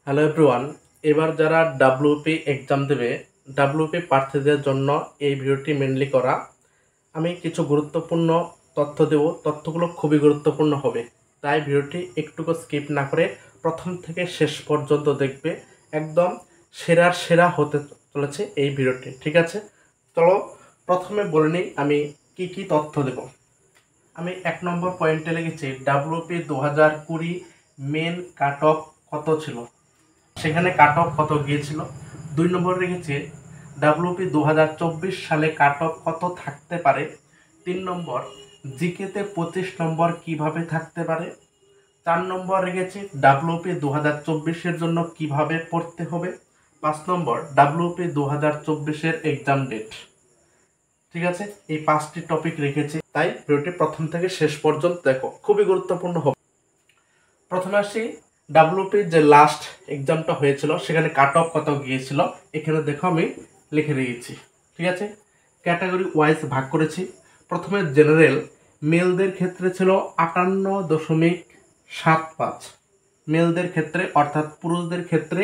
Hello everyone. এবার যারা WP exam দেবে, ডাব্লিউপি প্রার্থীদের জন্য এই ভিডিওটি মেনলি করা। আমি কিছু গুরুত্বপূর্ণ তথ্য দেব, তথ্যগুলো খুবই গুরুত্বপূর্ণ হবে, তাই ভিডিওটি একটুকু স্কিপ না করে প্রথম থেকে শেষ পর্যন্ত দেখবে। একদম সেরার সেরা হতে চলেছে এই ভিডিওটি, ঠিক আছে? চলো প্রথমে বলে নিই আমি কি কি তথ্য দেব। আমি 1 নম্বর পয়েন্টে লিখেছি ডাব্লিউপি 2020 মেন কাট অফ কত ছিল, সেখানে কাট অফ কত গিয়েছিল। 2 নম্বর রেখেছে ডাব্লিউপি 2024 সালে কাট অফ কত থাকতে পারে। 3 নম্বর জিকেতে 25 নম্বর কিভাবে থাকতে পারে। 4 নম্বর রেখেছি ডাব্লিউপি 2024-এর জন্য কিভাবে পড়তে হবে। 5 নম্বর ডাব্লিউপি 2024-এর এক্সাম ডেট। ঠিক আছে, এই 5টি টপিক রেখেছি, তাই ভিডিওটি প্রথম থেকে শেষ পর্যন্ত দেখো, খুবই গুরুত্বপূর্ণ হবে। প্রথমে আসি ডাব্লিউপির যে লাস্ট এক্সামটা হয়েছিল সেখানে কাট অফ কত গিয়েছিল। এখানে দেখো আমি লিখে রেখেছি, ঠিক আছে? ক্যাটাগরি ওয়াইজ ভাগ করেছি। প্রথমে জেনারেল মেলদের ক্ষেত্রে ছিল 58.75। মেলদের ক্ষেত্রে অর্থাৎ পুরুষদের ক্ষেত্রে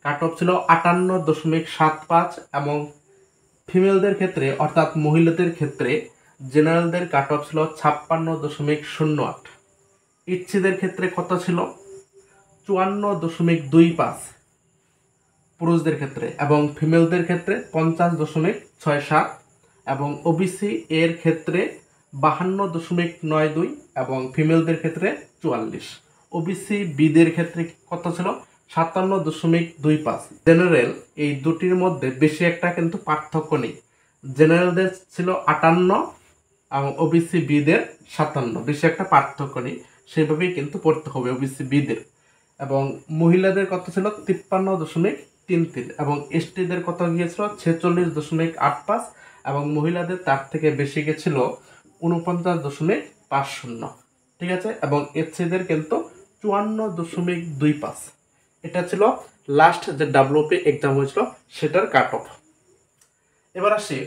কাট অফ ছিল 58.75 এবং ফিমেলদের ক্ষেত্রে অর্থাৎ মহিলাদের ক্ষেত্রে জেনারেলদের কাট অফ ছিল 56.08। ইচ্ছিদের ক্ষেত্রে কত ছিল? 54.25 পুরুষদের ক্ষেত্রে, এবং ফিমেলদের ক্ষেত্রে 50.67 এবং ওবিসি এর ক্ষেত্রে 52.92 এবং ফিমেলদের ক্ষেত্রে 44। ওবিসি বিদের ক্ষেত্রে কত ছিল? 57.25। জেনারেল এই দুটির মধ্যে বেশি একটা কিন্তু পার্থক্য নেই। জেনারেলদের ছিল 58 এবং ওবিসি বিদের 57, বেশি একটা পার্থক্য নেই, সেভাবেই কিন্তু পড়তে হবে ওবিসি বিদের। এবং মহিলাদের কত ছিল? 53.33 এবং এসটিদের কত গিয়েছিল? 46.85 এবং মহিলাদের তার থেকে বেশি গেছিল 49.50। ঠিক আছে, এবং এসসিদের কিন্তু 54.25। এটা ছিল লাস্ট যে ডাব্লিউপি এক্সাম হয়েছিল সেটার কাট অফ। এবার আসি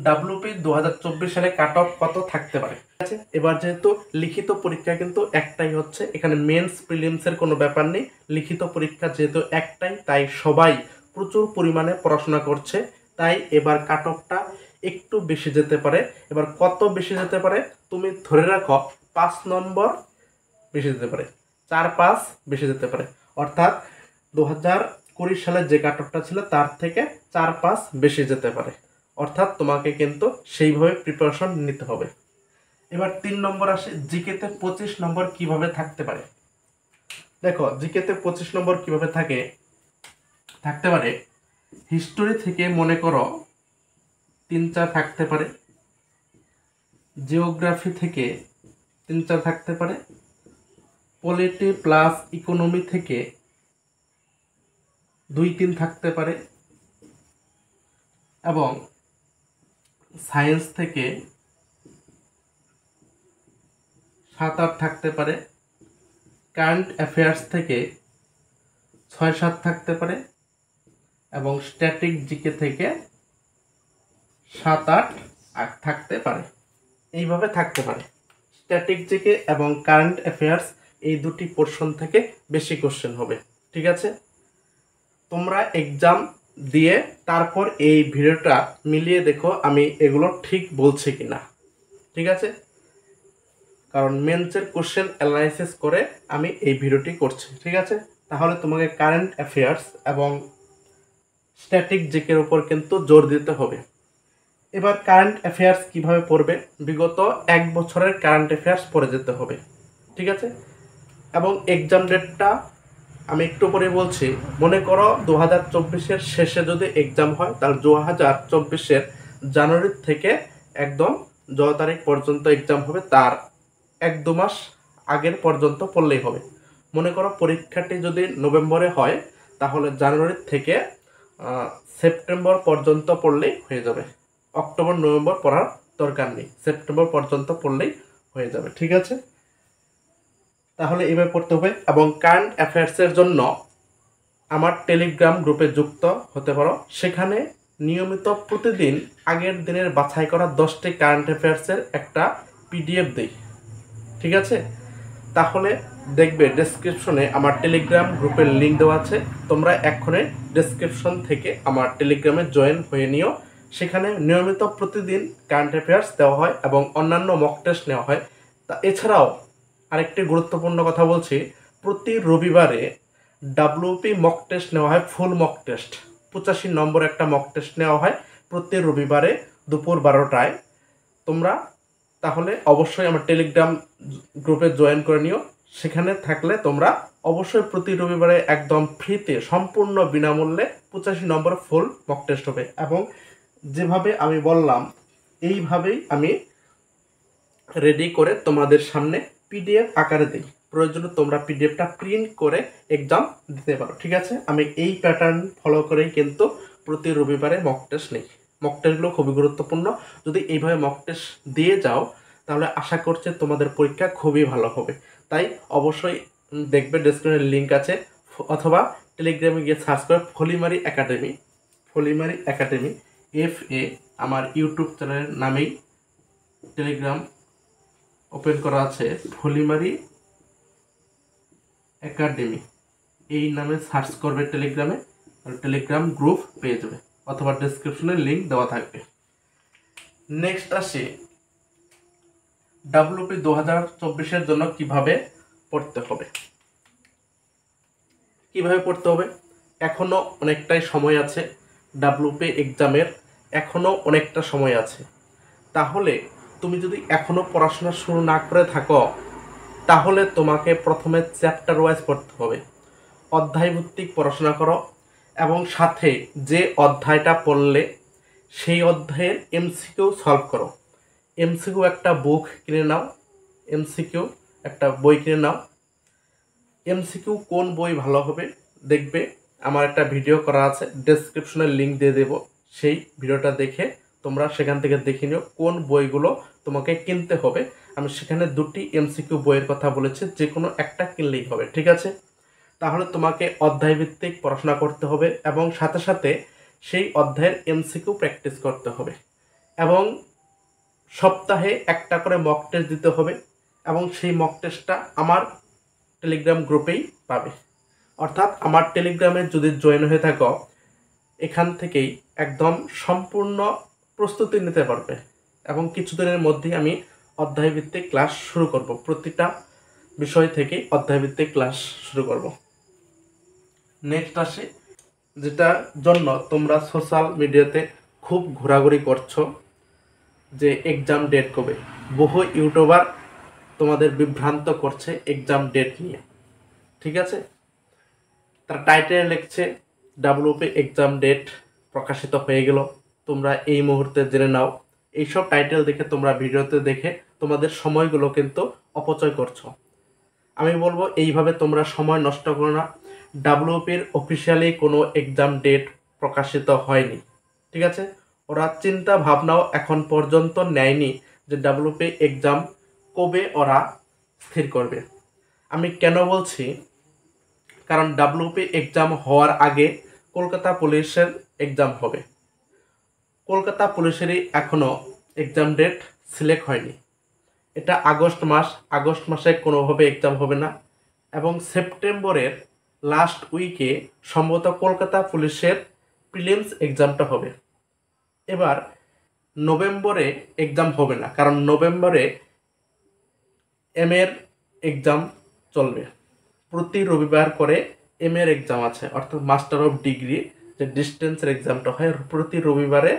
ডাব্লিউপি 2024 সালে কাট অফ কত থাকতে পারে। ঠিক আছে, এবার যেহেতু লিখিত পরীক্ষা কিন্তু একটাই হচ্ছে, এখানে মেন্স প্রিলিমসের কোনো ব্যাপার নেই। লিখিত পরীক্ষা যেহেতু একটাই, তাই সবাই প্রচুর পরিমাণে পড়াশোনা করছে, তাই এবার কাট অফটা একটু বেশি যেতে পারে। এবার কত বেশি যেতে পারে? তুমি ধরে রাখো 5 নম্বর বেশি যেতে পারে, 4-5 বেশি যেতে পারে। অর্থাৎ 2020 সালে যে কাট অফটা ছিল তার থেকে 4-5 বেশি যেতে পারে। অর্থাৎ তোমাকে কিন্তু সেইভাবে প্রিপারেশন নিতে হবে। এবার 3 নম্বর আসে জিকেতে 25 নম্বর কিভাবে থাকতে পারে। দেখো জিকেতে 25 নম্বর কিভাবে থাকতে পারে। হিস্টোরি থেকে মনে করো 3-4 থাকতে পারে, জিওগ্রাফি থেকে 3-4 থাকতে পারে, পলিটি প্লাস ইকোনমি থেকে 2-3 থাকতে পারে, এবং সায়েন্স থেকে 7-8 থাকতে পারে, কারেন্ট অ্যাফেয়ার্স থেকে 6-7 থাকতে পারে, এবং স্ট্যাটিক জিকে থেকে 7-8 থাকতে পারে। এইভাবে থাকতে পারে। স্ট্যাটিক জিকে এবং কারেন্ট অ্যাফেয়ার্স এই দুটি পোর্শন থেকে বেশি কোশ্চেন হবে। ঠিক আছে, তোমরা এক্সাম দিয়ে তারপর এই ভিডিওটা মিলিয়ে দেখো আমি এগুলো ঠিক বলছি কিনা। ঠিক আছে, কারণ মেন্সের কোশ্চেন অ্যানালাইসিস করে আমি এই ভিডিওটি করছি। ঠিক আছে, তাহলে তোমাকে কারেন্ট অ্যাফেয়ার্স এবং স্ট্যাটিক জিকের উপর কিন্তু জোর দিতে হবে। এবার কারেন্ট অ্যাফেয়ার্স কিভাবে পড়বে? বিগত 1 বছরের কারেন্ট অ্যাফেয়ার্স পড়ে যেতে হবে। ঠিক আছে, এবং এক্সাম ডেটটা আমি একটু পরে বলছি। মনে করো 2024-এর শেষে যদি এক্সাম হয়, তাহলে 2024-এর জানুয়ারি থেকে একদম যত তারিখ পর্যন্ত এক্সাম হবে তার 1-2 মাস আগের পর্যন্ত পড়লেই হবে। মনে করো পরীক্ষাটি যদি নভেম্বরে হয়, তাহলে জানুয়ারি থেকে সেপ্টেম্বর পর্যন্ত পড়লেই হয়ে যাবে। অক্টোবর নভেম্বর পড়ার দরকার নেই, সেপ্টেম্বর পর্যন্ত পড়লেই হয়ে যাবে। ঠিক আছে, তাহলে এভাবে পড়তে হবে। এবং কারেন্ট অ্যাফেয়ার্সের জন্য আমার টেলিগ্রাম গ্রুপে যুক্ত হতে পারো। সেখানে নিয়মিত প্রতিদিন আগের দিনের বাছাই করা 10টি কারেন্ট অ্যাফেয়ার্সের একটা পিডিএফ দেই। ঠিক আছে, তাহলে দেখবে ডেসক্রিপশনে আমার টেলিগ্রাম গ্রুপের লিঙ্ক দেওয়া আছে, তোমরা এক্ষণে ডেসক্রিপশন থেকে আমার টেলিগ্রামে জয়েন হয়ে নিও। সেখানে নিয়মিত প্রতিদিন কারেন্ট অ্যাফেয়ার্স দেওয়া হয় এবং অন্যান্য মক টেস্ট নেওয়া হয়। তা এছাড়াও আরেকটি গুরুত্বপূর্ণ কথা বলছি, প্রতি রবিবারে ডাব্লিউপি মক টেস্ট নেওয়া হয়, ফুল মক টেস্ট 85 নম্বর একটা মক টেস্ট নেওয়া হয় প্রতি রবিবারে দুপুর 12টায়। তোমরা তাহলে অবশ্যই আমার টেলিগ্রাম গ্রুপে জয়েন করে নিও। সেখানে থাকলে তোমরা অবশ্যই প্রতি রবিবারে একদম ফ্রিতে সম্পূর্ণ বিনামূল্যে 85 নম্বর ফুল মক টেস্ট হবে। এবং যেভাবে আমি বললাম এইভাবেই আমি রেডি করে তোমাদের সামনে পিডিএফ আকারে দিই, প্রয়োজনে তোমরা পিডিএফটা প্রিন্ট করে এক্সাম দিতে পারো। ঠিক আছে, আমি এই প্যাটার্ন ফলো করেই কিন্তু প্রতি রবিবারে মক টেস্ট নিই। মক টেস্টগুলো খুবই গুরুত্বপূর্ণ, যদি এইভাবে মক টেস্ট দিয়ে যাও তাহলে আশা করছি তোমাদের পরীক্ষা খুবই ভালো হবে। তাই অবশ্যই দেখবে ডেসক্রিপশনে লিঙ্ক আছে, অথবা টেলিগ্রামে গিয়ে সার্চ করে Falimari academy, Falimari academy FA আমার ইউটিউব চ্যানেলের নামেই টেলিগ্রাম ওপেন করা আছে, ফলিমারি একাডেমি এই নামে সার্চ করবে টেলিগ্রামে, টেলিগ্রাম গ্রুপ পেয়ে যাবে, অথবা ডেসক্রিপশনে লিঙ্ক দেওয়া থাকবে। নেক্সট আসি ডাব্লিউপি 2024-এর জন্য কিভাবে পড়তে হবে। কিভাবে পড়তে হবে, এখনো অনেকটাই সময় আছে, ডাব্লিউপি এক্সামের এখনো অনেকটা সময় আছে। তাহলে তুমি যদি এখনো পড়াশোনা শুরু না করে থাকো তাহলে তোমাকে প্রথমে চ্যাপ্টার ওয়াইজ পড়তে হবে, অধ্যায়ভিত্তিক পড়াশোনা করো এবং সাথে যে অধ্যায়টা পড়লে সেই অধ্যায়ের এমসিকিউ সলভ করো। এমসিকিউ একটা বুক কিনে নাও, এমসিকিউ একটা বই কিনে নাও। এমসিকিউ কোন বই ভালো হবে দেখবে আমার একটা ভিডিও করা আছে, ডেসক্রিপশনে লিঙ্ক দিয়ে দেবো, সেই ভিডিওটা দেখে তোমরা সেখান থেকে দেখে নিও কোন বইগুলো তোমাকে কিনতে হবে। আমি সেখানে 2টি এমসিকিউ বইয়ের কথা বলেছি, যে কোনো একটা কিনলেই হবে। ঠিক আছে, তাহলে তোমাকে অধ্যায়ভিত্তিক পড়াশোনা করতে হবে এবং সাথে সাথে সেই অধ্যায়ের এমসিকিউ প্র্যাকটিস করতে হবে এবং সপ্তাহে একটা করে মক টেস্ট দিতে হবে এবং সেই মক টেস্টটা আমার টেলিগ্রাম গ্রুপেই পাবে। অর্থাৎ আমার টেলিগ্রামে যদি জয়েন হয়ে থাকো এখান থেকেই একদম সম্পূর্ণ প্রস্তুতি নিতে পারবে এবং কিছুদিনের মধ্যেই আমি অধ্যায়ভিত্তিক ক্লাস শুরু করব, প্রতিটা বিষয় থেকে অধ্যায়ভিত্তিক ক্লাস শুরু করব। নেক্সট আসে যেটার জন্য তোমরা সোশ্যাল মিডিয়াতে খুব ঘোরাঘুরি করছো, যে এক্সাম ডেট কবে। বহু ইউটিউবার তোমাদের বিভ্রান্ত করছে এক্সাম ডেট নিয়ে। ঠিক আছে, তার টাইটেল লিখছে ডাব্লিউপি এক্সাম ডেট প্রকাশিত হয়ে গেল, তোমরা এই মুহূর্তে জেনে নাও। এইসব টাইটেল দেখে তোমরা ভিডিওতে দেখে তোমাদের সময়গুলো কিন্তু অপচয় করছো। আমি বলবো এইভাবে তোমরা সময় নষ্ট করো না। ডাব্লিউপির অফিসিয়ালি কোনো এক্সাম ডেট প্রকাশিত হয়নি। ঠিক আছে, ওরা চিন্তা ভাবনাও এখন পর্যন্ত নেয়নি যে ডাব্লিউপি এক্সাম কবে ওরা স্থির করবে। আমি কেন বলছি, কারণ ডাব্লিউপি এক্সাম হওয়ার আগে কলকাতা পুলিশের এক্সাম হবে। কলকাতা পুলিশেরই এখনও এক্সাম ডেট সিলেক্ট হয়নি। এটা আগস্ট মাসে কোনোভাবে এক্সাম হবে না এবং সেপ্টেম্বরের লাস্ট উইকে সম্ভবত কলকাতা পুলিশের প্রিলিমস এক্সামটা হবে। এবার নভেম্বরে এক্সাম হবে না, কারণ নভেম্বরে এর এক্সাম চলবে। প্রতি রবিবার করে এর এক্সাম আছে, অর্থাৎ মাস্টার অফ ডিগ্রি যে ডিস্টেন্সের এক্সামটা হয় প্রতি রবিবারে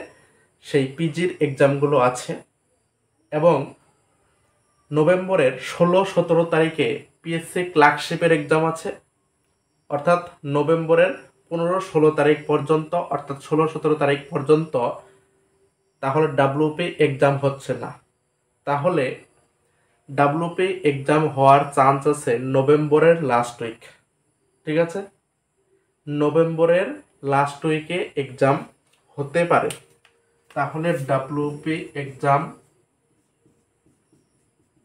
সেই পিজির এক্সামগুলো আছে। এবং নভেম্বরের 16-17 তারিখে পিএসসি ক্লার্কশিপের এক্সাম আছে, অর্থাৎ নভেম্বরের 15-16 তারিখ পর্যন্ত, অর্থাৎ 16-17 তারিখ পর্যন্ত তাহলে ডাব্লিউপি এক্সাম হচ্ছে না। তাহলে ডাব্লিউপি এক্সাম হওয়ার চান্স আছে নভেম্বরের লাস্ট উইক। ঠিক আছে, নভেম্বরের লাস্ট উইকে এক্সাম হতে পারে। তাহলে ডাব্লিউপি এক্সাম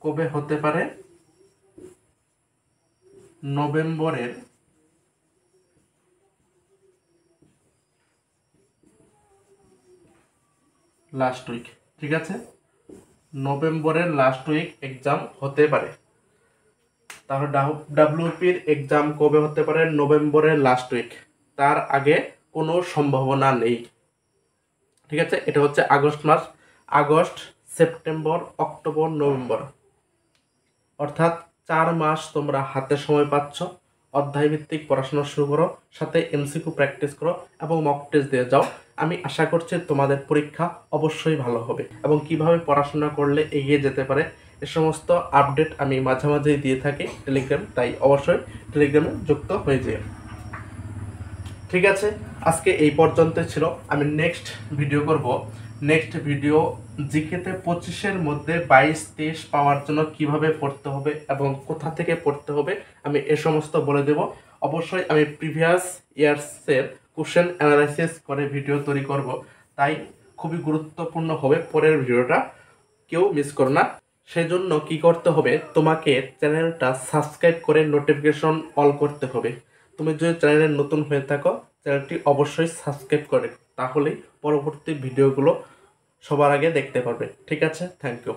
কবে হতে পারে, নভেম্বরের লাস্ট উইক। ঠিক আছে, নভেম্বরের লাস্ট উইক এক্সাম হতে পারে। তাহলে ডাব্লিউপির এক্সাম কবে হতে পারে? নভেম্বরের লাস্ট উইক, তার আগে কোনো সম্ভাবনা নেই। ঠিক আছে, এটা হচ্ছে আগস্ট মাস, আগস্ট, সেপ্টেম্বর, অক্টোবর, নভেম্বর, অর্থাৎ 4 মাস তোমরা হাতে সময় পাচ্ছ। অধ্যায়ভিত্তিক পড়াশোনা শুরু করো, সাথে এমসিকিউ প্র্যাকটিস করো এবং মক টেস্ট দিয়ে যাও। আমি আশা করছি তোমাদের পরীক্ষা অবশ্যই ভালো হবে এবং কিভাবে পড়াশোনা করলে এগিয়ে যেতে পারে এ সমস্ত আপডেট আমি মাঝে মাঝেই দিয়ে থাকি টেলিগ্রাম, তাই অবশ্যই টেলিগ্রামে যুক্ত হয়ে যেও। ঠিক আছে, আজকে এই পর্যন্ত ছিল। আমি নেক্সট ভিডিও করব। নেক্সট ভিডিও জিকেতে 25-এর মধ্যে 22-23 পাওয়ার জন্য কিভাবে পড়তে হবে এবং কোথা থেকে পড়তে হবে আমি এ সমস্ত বলে দেব। অবশ্যই আমি প্রিভিয়াস ইয়ার্সের কোশ্চেন অ্যানালাইসিস করে ভিডিও তৈরি করব, তাই খুবই গুরুত্বপূর্ণ হবে পরের ভিডিওটা, কেউ মিস করো না। সেজন্য কি করতে হবে, তোমাকে চ্যানেলটা সাবস্ক্রাইব করে নোটিফিকেশন অল করতে হবে। তুমি যদি চ্যানেলে নতুন হয়ে থাকো, চ্যানেলটি অবশ্যই সাবস্ক্রাইব করে, তাহলেই পরবর্তী ভিডিওগুলো সবার আগে দেখতে পারবে। ঠিক আছে, থ্যাংক ইউ।